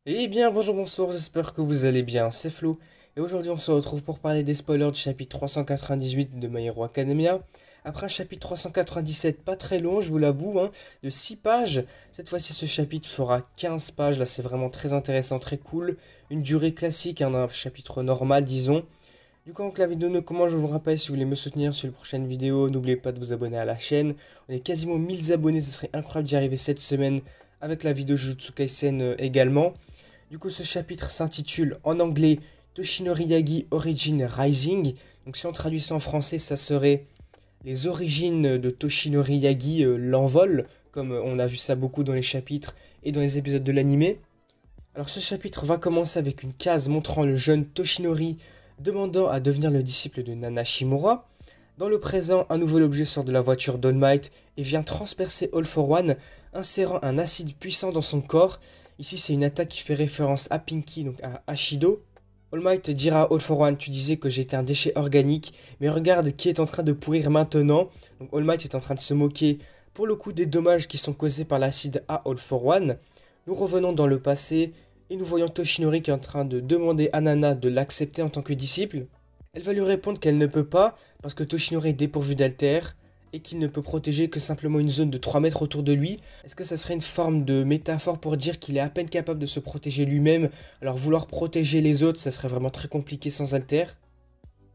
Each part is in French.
Eh bien, bonjour, bonsoir, j'espère que vous allez bien, c'est Flo. Et aujourd'hui, on se retrouve pour parler des spoilers du chapitre 398 de My Hero Academia. Après un chapitre 397 pas très long, je vous l'avoue, de 6 pages. Cette fois-ci, ce chapitre fera 15 pages. Là, c'est vraiment très intéressant, très cool. Une durée classique, un chapitre normal, disons. Du coup, donc la vidéo ne commence, je vous rappelle, si vous voulez me soutenir sur les prochaines vidéos, n'oubliez pas de vous abonner à la chaîne. On est quasiment 1000 abonnés, ce serait incroyable d'y arriver cette semaine avec la vidéo Jujutsu Kaisen également. Du coup, ce chapitre s'intitule en anglais Toshinori Yagi Origin Rising. Donc, si on traduit ça en français, ça serait les origines de Toshinori Yagi, l'envol, comme on a vu ça beaucoup dans les chapitres et dans les épisodes de l'anime. Alors, ce chapitre va commencer avec une case montrant le jeune Toshinori demandant à devenir le disciple de Nana Shimura. Dans le présent, un nouvel objet sort de la voiture d'All Might et vient transpercer All for One, insérant un acide puissant dans son corps. Ici, c'est une attaque qui fait référence à Pinky, donc à Ashido. All Might dira à All for One, tu disais que j'étais un déchet organique, mais regarde qui est en train de pourrir maintenant. Donc All Might est en train de se moquer pour le coup des dommages qui sont causés par l'acide à All for One. Nous revenons dans le passé et nous voyons Toshinori qui est en train de demander à Nana de l'accepter en tant que disciple. Elle va lui répondre qu'elle ne peut pas parce que Toshinori est dépourvu d'alter et qu'il ne peut protéger que simplement une zone de 3 mètres autour de lui. Est-ce que ça serait une forme de métaphore pour dire qu'il est à peine capable de se protéger lui-même, alors vouloir protéger les autres, ça serait vraiment très compliqué sans alter?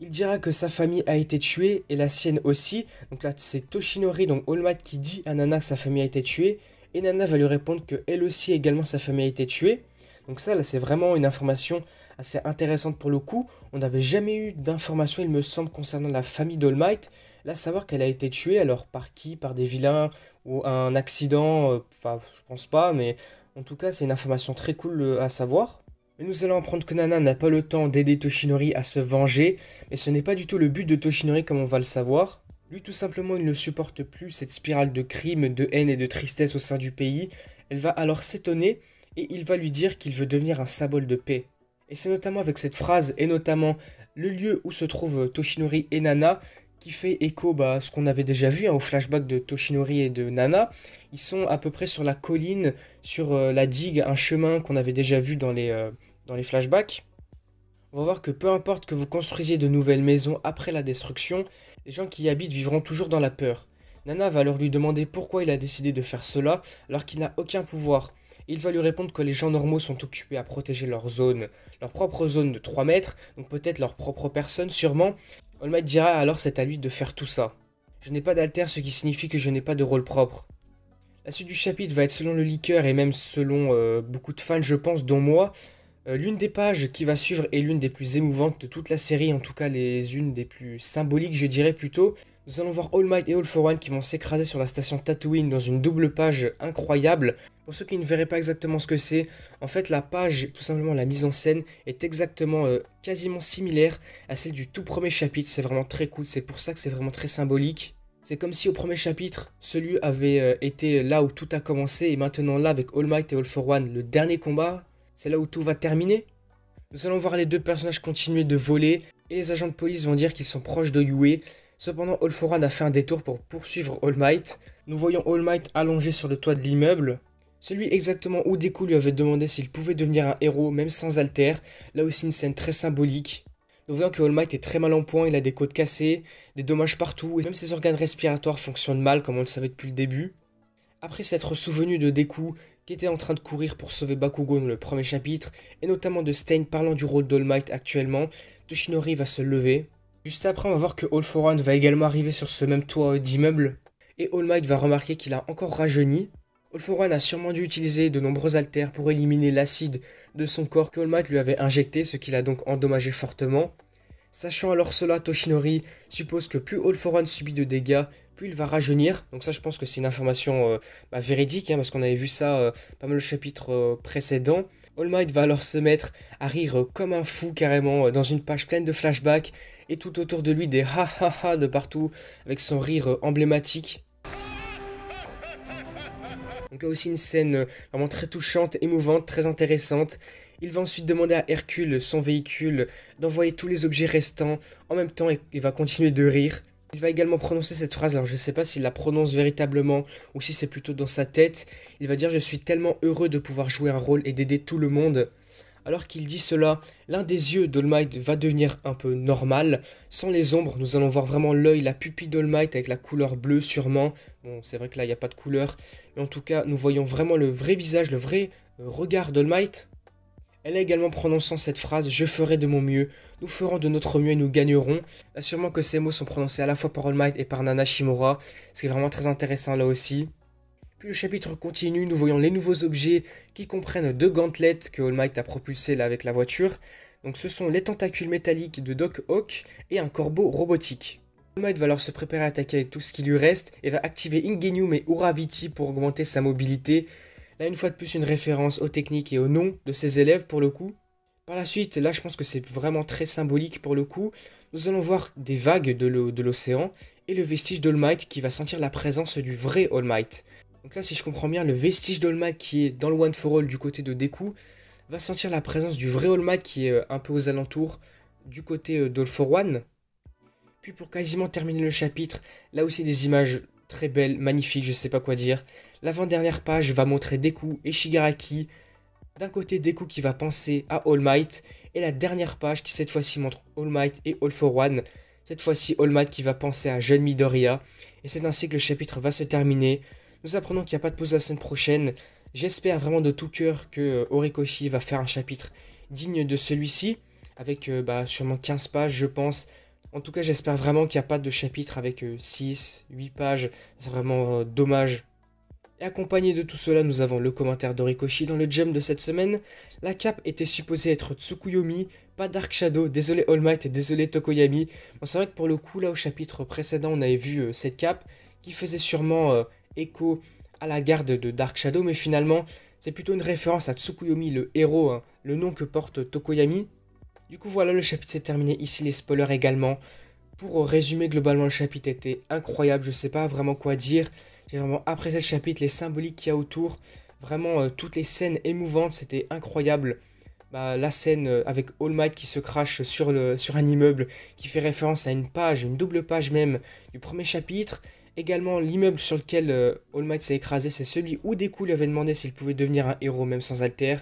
Il dira que sa famille a été tuée et la sienne aussi. Donc là, c'est Toshinori, donc All Might, qui dit à Nana que sa famille a été tuée. Et Nana va lui répondre que elle aussi également sa famille a été tuée. Donc ça, là, c'est vraiment une information assez intéressante pour le coup. On n'avait jamais eu d'informations, il me semble, concernant la famille d'All Might. Là, savoir qu'elle a été tuée, alors par qui? Par des vilains ou un accident? Enfin, je pense pas, mais en tout cas, c'est une information très cool à savoir. Mais nous allons apprendre que Nana n'a pas le temps d'aider Toshinori à se venger, mais ce n'est pas du tout le but de Toshinori comme on va le savoir. Lui, tout simplement, il ne supporte plus cette spirale de crimes, de haine et de tristesse au sein du pays. Elle va alors s'étonner et il va lui dire qu'il veut devenir un symbole de paix. Et c'est notamment avec cette phrase et notamment le lieu où se trouvent Toshinori et Nana qui fait écho à ce qu'on avait déjà vu au flashback de Toshinori et de Nana. Ils sont à peu près sur la colline, sur la digue, un chemin qu'on avait déjà vu dans les flashbacks. On va voir que peu importe que vous construisiez de nouvelles maisons après la destruction, les gens qui y habitent vivront toujours dans la peur. Nana va alors lui demander pourquoi il a décidé de faire cela alors qu'il n'a aucun pouvoir. Et il va lui répondre que les gens normaux sont occupés à protéger leur propre zone de 3 mètres, donc peut-être leur propre personne sûrement. All Might dira alors c'est à lui de faire tout ça. Je n'ai pas d'alter, ce qui signifie que je n'ai pas de rôle propre. La suite du chapitre va être selon le leaker et même selon beaucoup de fans je pense, dont moi, l'une des pages qui va suivre est l'une des plus émouvantes de toute la série, en tout cas les unes des plus symboliques, je dirais plutôt. Nous allons voir All Might et All for One qui vont s'écraser sur la station Tatooine dans une double page incroyable. Pour ceux qui ne verraient pas exactement ce que c'est, en fait la page, tout simplement la mise en scène, est exactement quasiment similaire à celle du tout premier chapitre. C'est vraiment très cool, c'est pour ça que c'est vraiment très symbolique. C'est comme si au premier chapitre, celui avait été là où tout a commencé et maintenant là avec All Might et All for One, le dernier combat, c'est là où tout va terminer. Nous allons voir les deux personnages continuer de voler et les agents de police vont dire qu'ils sont proches de Yue. Cependant, All for One a fait un détour pour poursuivre All Might. Nous voyons All Might allongé sur le toit de l'immeuble. Celui exactement où Deku lui avait demandé s'il pouvait devenir un héros même sans alter. Là aussi une scène très symbolique. Nous voyons que All Might est très mal en point, il a des côtes cassées, des dommages partout et même ses organes respiratoires fonctionnent mal comme on le savait depuis le début. Après s'être souvenu de Deku qui était en train de courir pour sauver Bakugo dans le premier chapitre, et notamment de Stain parlant du rôle d'All Might actuellement, Toshinori va se lever. Juste après, on va voir que All for One va également arriver sur ce même toit d'immeuble, et All Might va remarquer qu'il a encore rajeuni. All for One a sûrement dû utiliser de nombreux haltères pour éliminer l'acide de son corps que All Might lui avait injecté, ce qui l'a donc endommagé fortement. Sachant alors cela, Toshinori suppose que plus All for One subit de dégâts, plus il va rajeunir. Donc ça, je pense que c'est une information véridique, parce qu'on avait vu ça pas mal le chapitre précédent. All Might va alors se mettre à rire comme un fou carrément dans une page pleine de flashbacks et tout autour de lui des ha ha ha de partout avec son rire emblématique. Donc là aussi une scène vraiment très touchante, émouvante, très intéressante. Il va ensuite demander à Hercule, son véhicule, d'envoyer tous les objets restants. En même temps, il va continuer de rire. Il va également prononcer cette phrase, alors je ne sais pas s'il la prononce véritablement ou si c'est plutôt dans sa tête. Il va dire: je suis tellement heureux de pouvoir jouer un rôle et d'aider tout le monde. Alors qu'il dit cela, l'un des yeux d'All Might va devenir un peu normal. Sans les ombres, nous allons voir vraiment l'œil, la pupille d'All Might avec la couleur bleue sûrement. Bon, c'est vrai que là, il n'y a pas de couleur. Mais en tout cas, nous voyons vraiment le vrai visage, le vrai regard d'All Might. Elle a également prononçant cette phrase: je ferai de mon mieux, nous ferons de notre mieux et nous gagnerons. Là, sûrement que ces mots sont prononcés à la fois par All Might et par Nana Shimura, ce qui est vraiment très intéressant là aussi. Puis le chapitre continue, nous voyons les nouveaux objets qui comprennent deux gantelets que All Might a propulsés là avec la voiture. Donc ce sont les tentacules métalliques de Doc Ock et un corbeau robotique. All Might va alors se préparer à attaquer avec tout ce qui lui reste et va activer Ingenium et Uraviti pour augmenter sa mobilité. Là, une fois de plus, une référence aux techniques et aux noms de ses élèves pour le coup. Par la suite, là, je pense que c'est vraiment très symbolique pour le coup. Nous allons voir des vagues de l'océan et le vestige d'All Might qui va sentir la présence du vrai All Might. Donc là, si je comprends bien, le vestige d'All Might qui est dans le One for All du côté de Deku va sentir la présence du vrai All Might qui est un peu aux alentours du côté d'All for One. Puis pour quasiment terminer le chapitre, là aussi des images très belles, magnifiques, je sais pas quoi dire. L'avant-dernière page va montrer Deku et Shigaraki. D'un côté, Deku qui va penser à All Might. Et la dernière page qui cette fois-ci montre All Might et All for One. Cette fois-ci, All Might qui va penser à jeune Midoriya. Et c'est ainsi que le chapitre va se terminer. Nous apprenons qu'il n'y a pas de pause la semaine prochaine. J'espère vraiment de tout cœur que Horikoshi va faire un chapitre digne de celui-ci. Avec sûrement 15 pages, je pense. En tout cas, j'espère vraiment qu'il n'y a pas de chapitre avec 6, 8 pages. C'est vraiment dommage. Et accompagné de tout cela, nous avons le commentaire d'Horikoshi dans le Jump de cette semaine. La cape était supposée être Tsukuyomi, pas Dark Shadow. Désolé All Might et désolé Tokoyami. Bon, c'est vrai que pour le coup, là au chapitre précédent, on avait vu cette cape qui faisait sûrement écho à la garde de Dark Shadow. Mais finalement, c'est plutôt une référence à Tsukuyomi, le héros, hein, le nom que porte Tokoyami. Du coup, voilà, le chapitre s'est terminé. Ici, les spoilers également. Pour résumer, globalement, le chapitre était incroyable. Je sais pas vraiment quoi dire. J'ai vraiment apprécié le chapitre, les symboliques qu'il y a autour. Vraiment, toutes les scènes émouvantes, c'était incroyable. La scène avec All Might qui se crache sur un immeuble, qui fait référence à une page, une double page même, du premier chapitre. Également, l'immeuble sur lequel All Might s'est écrasé, c'est celui où Deku lui avait demandé s'il pouvait devenir un héros, même sans alter.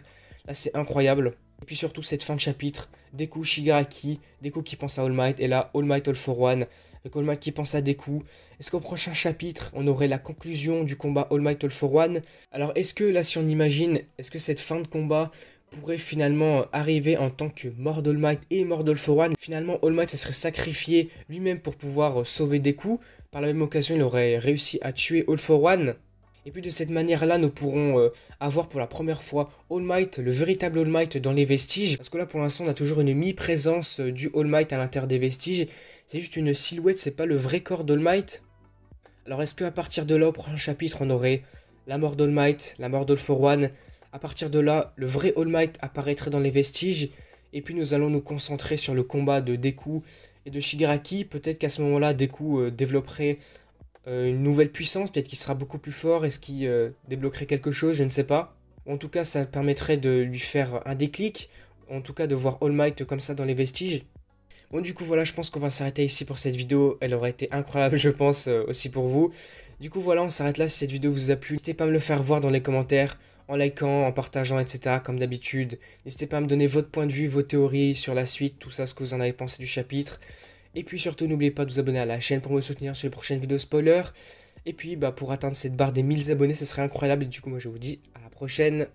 Là, c'est incroyable. Et puis surtout, cette fin de chapitre, Deku, Shigaraki, Deku qui pense à All Might, et là, All Might, All for One. Avec All Might qui pense à Deku. Est-ce qu'au prochain chapitre, on aurait la conclusion du combat All Might All for One? Alors, est-ce que, là, si on imagine, est-ce que cette fin de combat pourrait finalement arriver en tant que mort d'All Might et mort d'All for One? Finalement, All Might se serait sacrifié lui-même pour pouvoir sauver Deku. Par la même occasion, il aurait réussi à tuer All for One. Et puis de cette manière-là, nous pourrons avoir pour la première fois All Might, le véritable All Might dans les vestiges. Parce que là, pour l'instant, on a toujours une mi-présence du All Might à l'intérieur des vestiges. C'est juste une silhouette, c'est pas le vrai corps d'All Might. Alors est-ce qu'à partir de là, au prochain chapitre, on aurait la mort d'All Might, la mort d'All for One? À partir de là, le vrai All Might apparaîtrait dans les vestiges. Et puis nous allons nous concentrer sur le combat de Deku et de Shigaraki. Peut-être qu'à ce moment-là, Deku développerait une nouvelle puissance, peut-être qu'il sera beaucoup plus fort, est-ce qu'il débloquerait quelque chose, je ne sais pas. En tout cas, ça permettrait de lui faire un déclic, en tout cas de voir All Might comme ça dans les vestiges. Bon, du coup, voilà, je pense qu'on va s'arrêter ici pour cette vidéo, elle aurait été incroyable, je pense, aussi pour vous. Du coup, voilà, on s'arrête là si cette vidéo vous a plu. N'hésitez pas à me le faire voir dans les commentaires, en likant, en partageant, etc., comme d'habitude. N'hésitez pas à me donner votre point de vue, vos théories sur la suite, tout ça, ce que vous en avez pensé du chapitre. Et puis surtout, n'oubliez pas de vous abonner à la chaîne pour me soutenir sur les prochaines vidéos spoilers. Et puis, pour atteindre cette barre des 1000 abonnés, ce serait incroyable. Et du coup, moi, je vous dis à la prochaine.